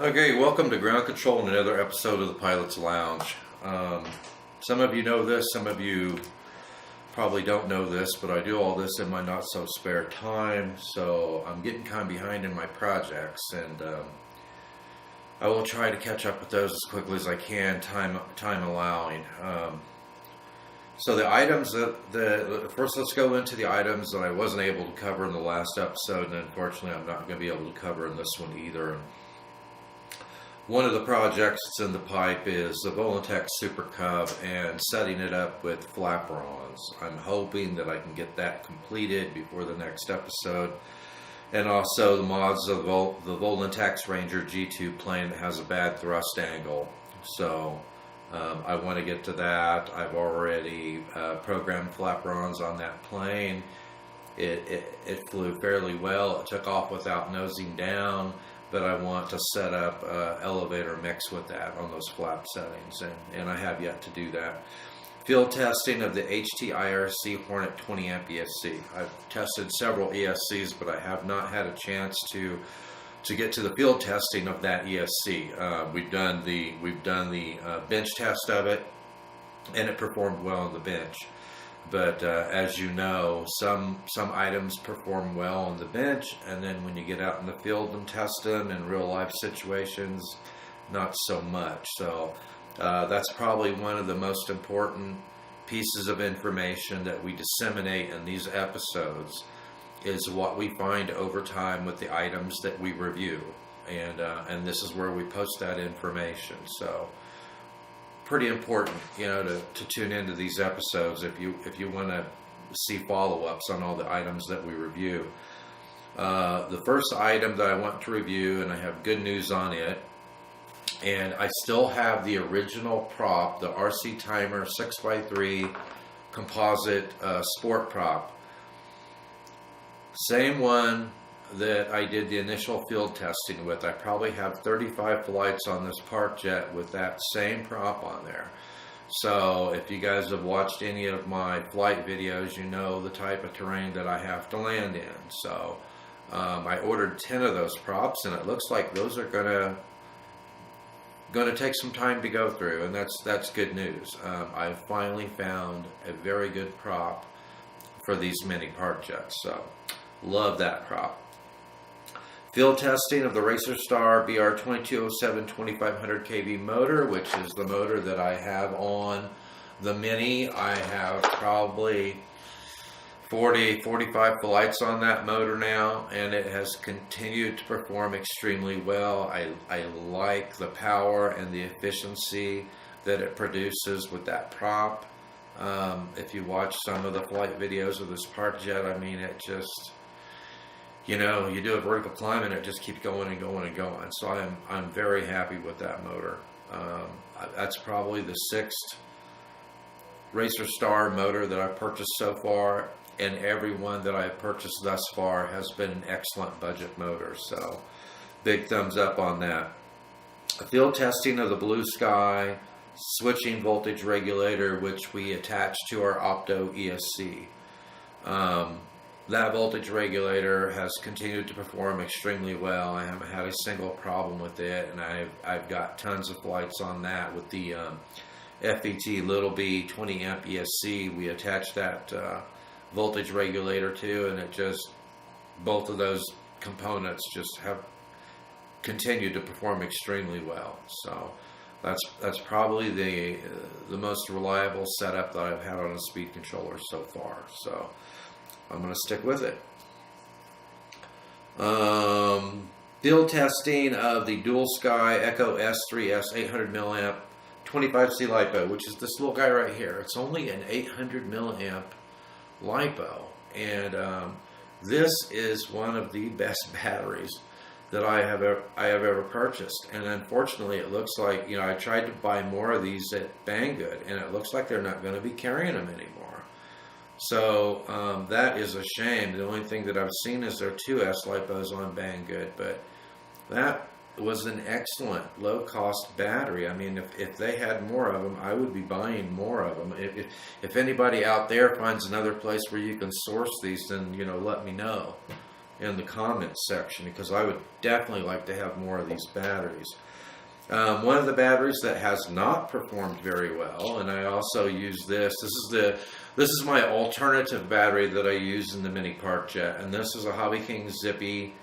Okay, welcome to Ground Control and another episode of the Pilot's Lounge. Some of you know this, some of you probably don't know this, but I do all this in my not so spare time, so I'm getting kind of behind in my projects, and I will try to catch up with those as quickly as I can, time allowing. So the items first let's go into the items that I wasn't able to cover in the last episode, and unfortunately I'm not going to be able to cover in this one either. One of the projects that's in the pipe is the Volantech Super Cub and setting it up with flaperons. I'm hoping that I can get that completed before the next episode. And also the mods of the Volantech Ranger G2 plane that has a bad thrust angle. So I want to get to that. I've already programmed flaperons on that plane. It flew fairly well. It took off without nosing down. But I want to set up elevator mix with that on those flap settings, and I have yet to do that. Field testing of the HTIRC Hornet 20 amp ESC. I've tested several ESCs, but I have not had a chance to get to the field testing of that ESC. We've done the bench test of it, and it performed well on the bench. But as you know, some items perform well on the bench, and then when you get out in the field and test them in real life situations, not so much. So that's probably one of the most important pieces of information that we disseminate in these episodes, is what we find over time with the items that we review, and this is where we post that information. So pretty important, to tune into these episodes if you want to see follow-ups on all the items that we review. The first item that I want to review, and I have good news on it, and I still have the original prop, the Rctimer 6x3 composite sport prop. Same one that I did the initial field testing with. I probably have 35 flights on this park jet with that same prop on there. So if you guys have watched any of my flight videos, you know the type of terrain that I have to land in. So I ordered 10 of those props, and it looks like those are gonna take some time to go through, and that's good news. I finally found a very good prop for these mini park jets, so love that prop. Field testing of the Racerstar BR2207 2500 kV motor, which is the motor that I have on the Mini. I have probably 45 flights on that motor now, and it has continued to perform extremely well. I like the power and the efficiency that it produces with that prop. If you watch some of the flight videos of this park jet, I mean, it just, you do a vertical climb and it just keeps going and going and going. So I'm very happy with that motor. That's probably the 6th Racerstar motor that I've purchased so far, and every one that I've purchased thus far has been an excellent budget motor. So big thumbs up on that. Field testing of the Blue Sky switching voltage regulator, which we attach to our Opto ESC. That voltage regulator has continued to perform extremely well. I haven't had a single problem with it, and I've got tons of flights on that with the FET Little B 20 amp ESC. We attach that voltage regulator to, and both of those components just have continued to perform extremely well. So that's probably the most reliable setup that I've had on a speed controller so far. So I'm going to stick with it. Field testing of the Dual Sky Echo S3S 800 milliamp 25C LiPo, which is this little guy right here. It's only an 800 milliamp LiPo, and this is one of the best batteries that I have ever purchased. And unfortunately, it looks like, I tried to buy more of these at Banggood, and it looks like they're not going to be carrying them anymore. So that is a shame. The only thing that I've seen is their 2S LiPos on Banggood, but that was an excellent low-cost battery. I mean, if they had more of them, I would be buying more of them. If anybody out there finds another place where you can source these, then let me know. in the comments section, because I would definitely like to have more of these batteries. One of the batteries that has not performed very well, and I also use this. This is my alternative battery that I use in the mini park jet, and this is a Hobby King Zippy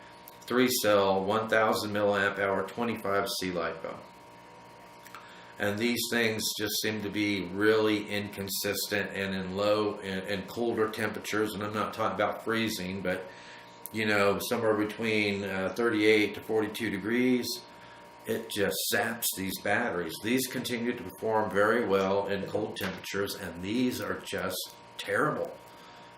3-cell 1000 milliamp hour 25C LiPo. And these things just seem to be really inconsistent and in low and colder temperatures. And I'm not talking about freezing, but you know, somewhere between 38 to 42 degrees. It just saps these batteries. These continue to perform very well in cold temperatures, and these are just terrible.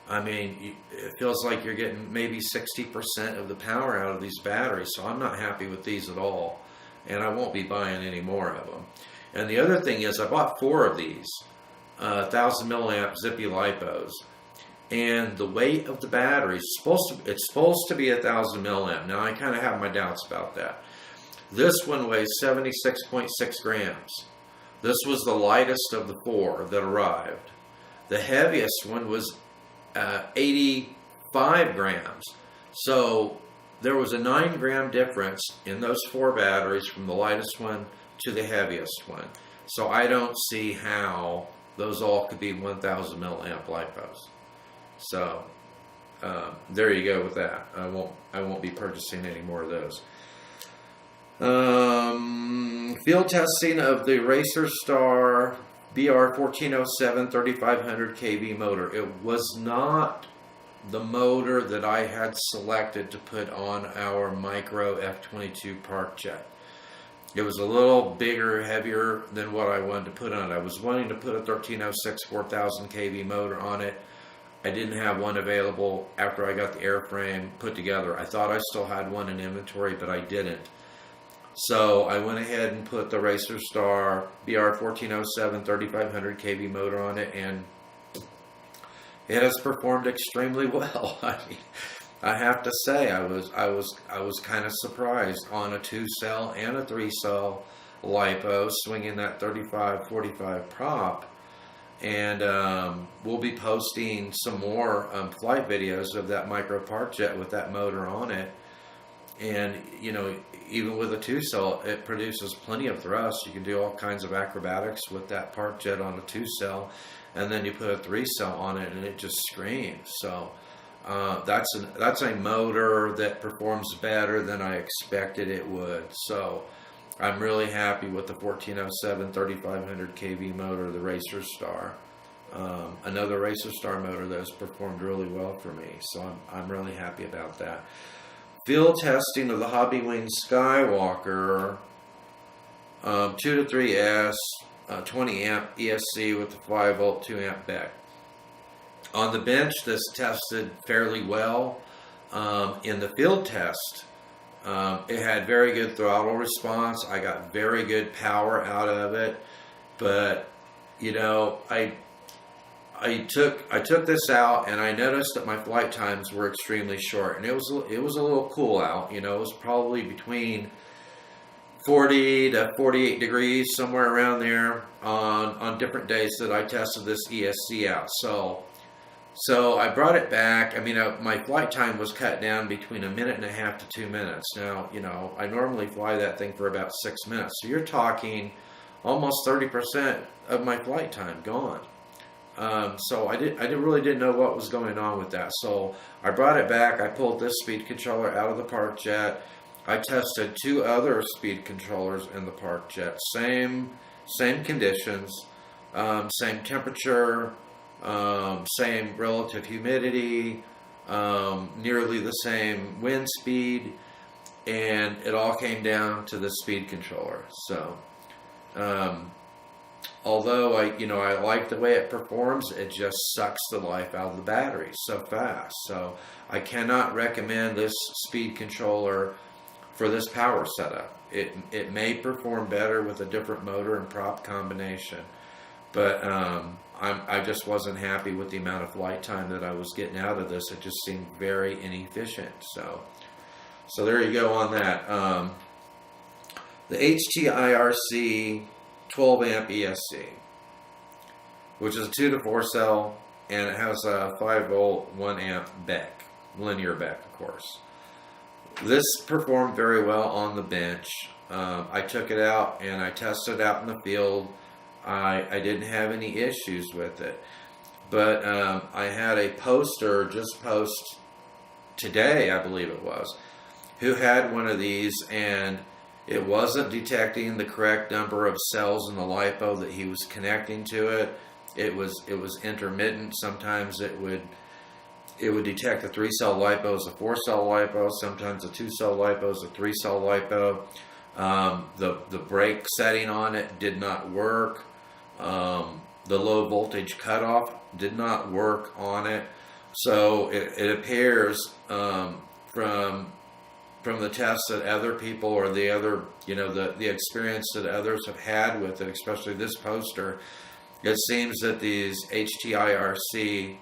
I mean, it feels like you're getting maybe 60% of the power out of these batteries, so I'm not happy with these at all, and I won't be buying any more of them. And the other thing is, I bought 4 of these 1000 milliamp Zippy LiPos, and the weight of the battery is supposed to be 1000 milliamp. Now, I kind of have my doubts about that. This one weighs 76.6 grams. This was the lightest of the 4 that arrived. The heaviest one was 85 grams. So there was a 9-gram difference in those 4 batteries from the lightest one to the heaviest one. So I don't see how those all could be 1000 milliamp LiPos. So there you go with that. I won't be purchasing any more of those. Field testing of the Racerstar BR1407 3500 kV motor. It was not the motor that I had selected to put on our micro F-22 park jet. It was a little bigger, heavier than what I wanted to put on it. I was wanting to put a 1306 4000 kV motor on it. I didn't have one available after I got the airframe put together. I thought I still had one in inventory, but I didn't. So I went ahead and put the Racerstar BR1407 3500 kV motor on it, and it has performed extremely well. I mean, I have to say, I was kind of surprised on a 2-cell and a 3-cell LiPo, swinging that 35-45 prop. And we'll be posting some more flight videos of that micro park jet with that motor on it. And, you know, even with a 2-cell, it produces plenty of thrust. You can do all kinds of acrobatics with that park jet on a 2-cell. And then you put a 3-cell on it, and it just screams. So that's a motor that performs better than I expected it would. So I'm really happy with the 1407 3500 kV motor, the Racerstar. Another Racerstar motor that has performed really well for me. So I'm really happy about that. Field testing of the Hobbywing Skywalker 2 to 3S 20 amp ESC with the 5 volt 2 amp BEC. On the bench, this tested fairly well. In the field test, it had very good throttle response. I got very good power out of it, but you know, I took this out, and I noticed that my flight times were extremely short, and it was a little cool out. You know, it was probably between 40 to 48 degrees, somewhere around there, on different days that I tested this ESC out. So I brought it back. I mean, my flight time was cut down between 1.5 minutes to 2 minutes. Now, you know, I normally fly that thing for about 6 minutes. So you're talking almost 30% of my flight time gone. So I really didn't know what was going on with that. So I brought it back. I pulled this speed controller out of the park jet. I tested 2 other speed controllers in the park jet. Same conditions, same temperature, same relative humidity, nearly the same wind speed, and it all came down to the speed controller. So although I like the way it performs, it just sucks the life out of the battery so fast. So I cannot recommend this speed controller for this power setup. It may perform better with a different motor and prop combination, but I just wasn't happy with the amount of flight time that I was getting out of this. It just seemed very inefficient. So there you go on that. The HTIRC 12 amp ESC, which is a 2 to 4 cell, and it has a 5 volt 1 amp BEC, linear BEC, of course. this performed very well on the bench. I took it out and I tested it out in the field. I didn't have any issues with it. But I had a poster just post today, I believe it was, who had one of these, and it wasn't detecting the correct number of cells in the LiPo that he was connecting to it. It was intermittent. Sometimes it would detect a 3-cell LiPo as a 4-cell LiPo. Sometimes a 2-cell LiPo as a 3-cell LiPo. The brake setting on it did not work. The low voltage cutoff did not work on it. So it appears from the tests that other people, or the other, the experience that others have had with it, especially this poster, it seems that these HTIRC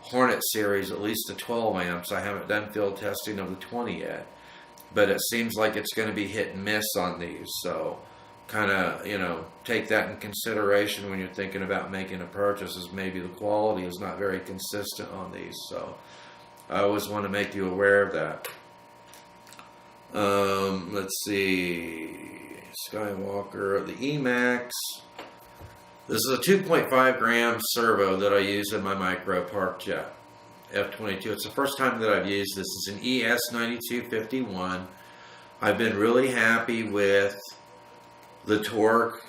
Hornet series, at least the 12 amps, I haven't done field testing of the 20 yet, but it seems like it's going to be hit and miss on these. So kind of, take that in consideration when you're thinking about making a purchase, as maybe the quality is not very consistent on these. So I always want to make you aware of that. Let's see, Skywalker, the Emax. This is a 2.5 gram servo that I use in my micro park jet F22. It's the first time that I've used this. It's an ES9251. I've been really happy with the torque,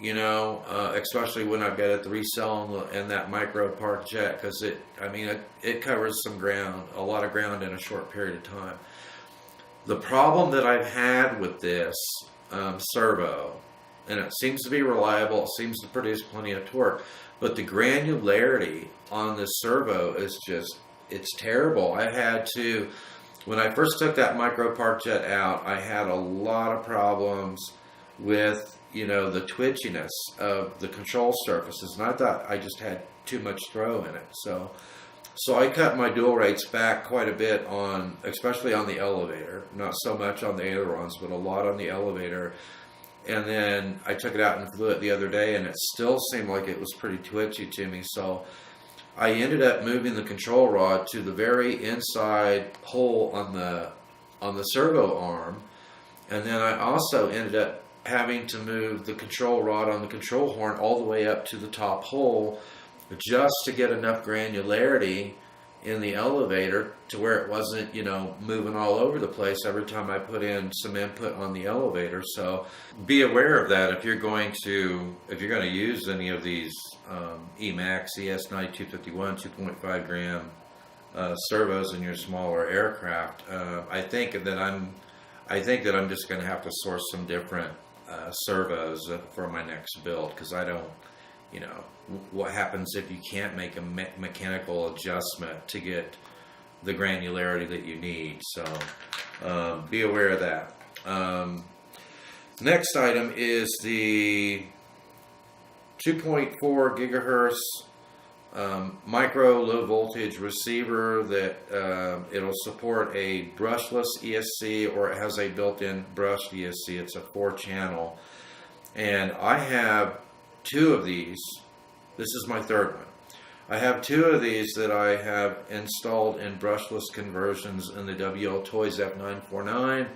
especially when I've got a 3-cell and that micro park jet, because it covers some ground, a lot of ground in a short period of time. The problem that I've had with this servo, and it seems to be reliable, it seems to produce plenty of torque, but the granularity on this servo is it's terrible. I had to, when I first took that micro park jet out, I had a lot of problems with, the twitchiness of the control surfaces, and I thought I just had too much throw in it. So I cut my dual rates back quite a bit especially on the elevator, not so much on the ailerons, but a lot on the elevator. And then I took it out and flew it the other day, and it still seemed like it was pretty twitchy to me. So I ended up moving the control rod to the very inside hole on the servo arm, and then I also ended up having to move the control rod on the control horn all the way up to the top hole, just to get enough granularity in the elevator to where it wasn't, moving all over the place every time I put in some input on the elevator. So be aware of that if you're going to use any of these Emax ES9251 2.5 gram servos in your smaller aircraft. I think that I'm just going to have to source some different servos for my next build, because I don't, what happens if you can't make a mechanical adjustment to get the granularity that you need. So be aware of that. Next item is the 2.4 gigahertz micro low voltage receiver that it'll support a brushless ESC, or it has a built-in brushed ESC. It's a 4-channel, and I have 2 of these. This is my 3rd one. I have 2 of these that I have installed in brushless conversions in the WL Toys F949,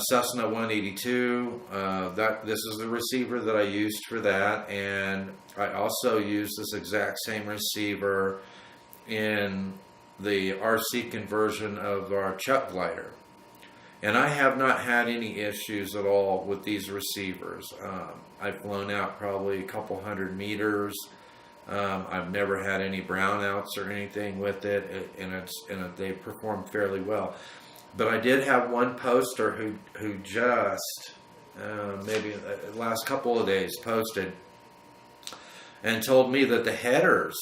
Cessna 182. This is the receiver that I used for that, and I also use this exact same receiver in the RC conversion of our Chuck glider. And I have not had any issues at all with these receivers. I've flown out probably a couple hundred meters. I've never had any brownouts or anything with it, and they perform fairly well. But I did have one poster who just maybe the last couple of days posted and told me that the headers,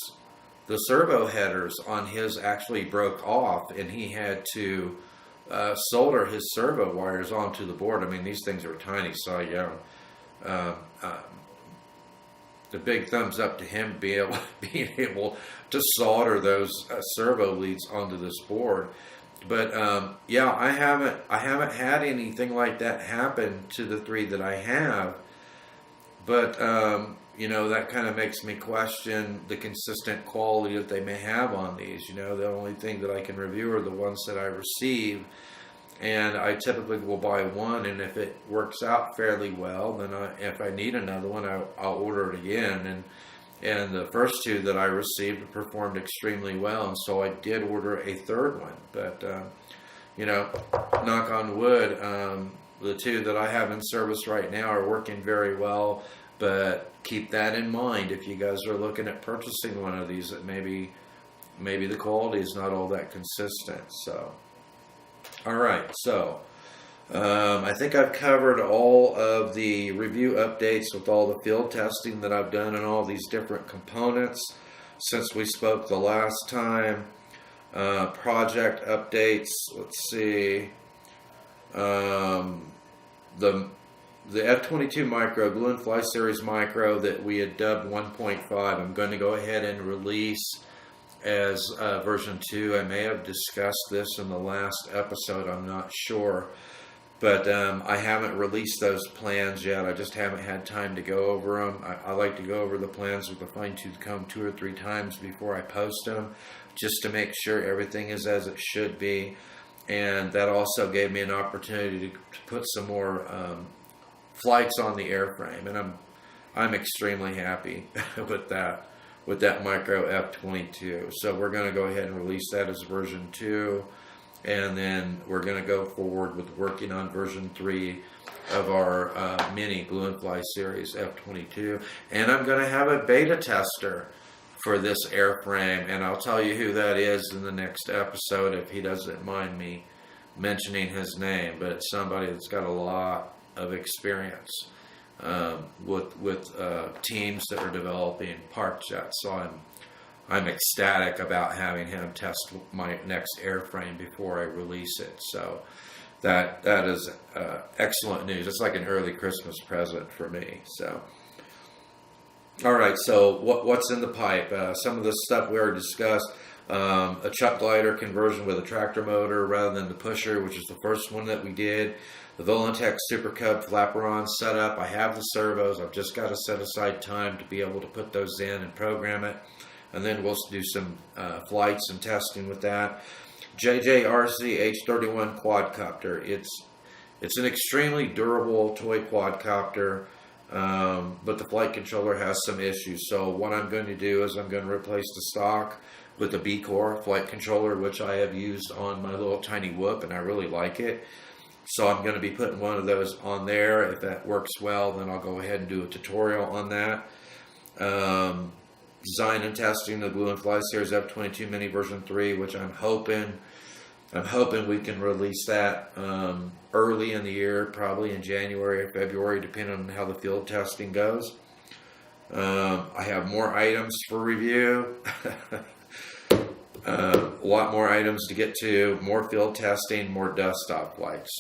the servo headers on his actually broke off, and he had to solder his servo wires onto the board. I mean, these things are tiny, so the big thumbs up to him being able to solder those servo leads onto this board. But yeah, I haven't had anything like that happen to the 3 that I have. but you know, that kind of makes me question the consistent quality that they may have on these. You know, the only thing that I can review are the ones that I receive, and I typically will buy one, and if it works out fairly well, then if I need another one, I'll order it again. And the first two that I received performed extremely well, and so I did order a third one. But you know, knock on wood, the two that I have in service right now are working very well. But keep that in mind if you guys are looking at purchasing one of these, that maybe the quality is not all that consistent. So, all right, so I think I've covered all of the review updates with all the field testing that I've done and all these different components since we spoke the last time. Project updates, let's see, the F22 Micro, Glue and Fly Series Micro that we had dubbed 1.5, I'm going to go ahead and release as version 2. I may have discussed this in the last episode, I'm not sure. But I haven't released those plans yet. I just haven't had time to go over them. I like to go over the plans with a fine-tooth comb 2 or 3 times before I post them, just to make sure everything is as it should be. And that also gave me an opportunity to put some more flights on the airframe, and I'm extremely happy with that Micro F22. So we're going to go ahead and release that as version 2, and then we're going to go forward with working on version 3 of our mini Glue and Fly Series F22. And I'm going to have a beta tester for this airframe, and I'll tell you who that is in the next episode if he doesn't mind me mentioning his name. But it's somebody that's got a lot of experience with teams that are developing park jets. So I'm ecstatic about having him test my next airframe before I release it. So that is excellent news. It's like an early Christmas present for me. So, all right. So what's in the pipe? Some of the stuff we already discussed. A chuck glider conversion with a tractor motor rather than the pusher, which is the first one that we did. The Volantech Super Cub flapper-on setup. I have the servos. I've just got to set aside time to be able to put those in and program it. And then we'll do some flights and testing with that. JJRC H31 quadcopter. It's an extremely durable toy quadcopter, but the flight controller has some issues. So what I'm going to do is I'm going to replace the stock with the B-Core flight controller, which I have used on my little tiny Whoop, and I really like it. So I'm going to be putting one of those on there. If that works well, then I'll go ahead and do a tutorial on that. Design and testing the Glue and Fly Series F22 Mini version 3, which I'm hoping we can release that early in the year, probably in January or February, depending on how the field testing goes. I have more items for review. A lot more items to get to, more field testing, more dust stop flights.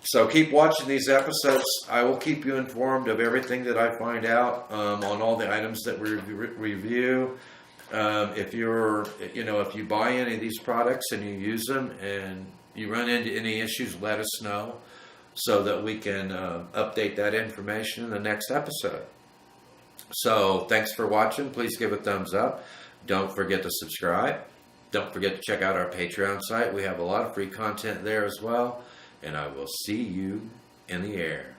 So keep watching these episodes. I will keep you informed of everything that I find out on all the items that we review. If you buy any of these products and you use them and you run into any issues, let us know so that we can update that information in the next episode. So thanks for watching. Please give a thumbs up. Don't forget to subscribe. Don't forget to check out our Patreon site. We have a lot of free content there as well. And I will see you in the air.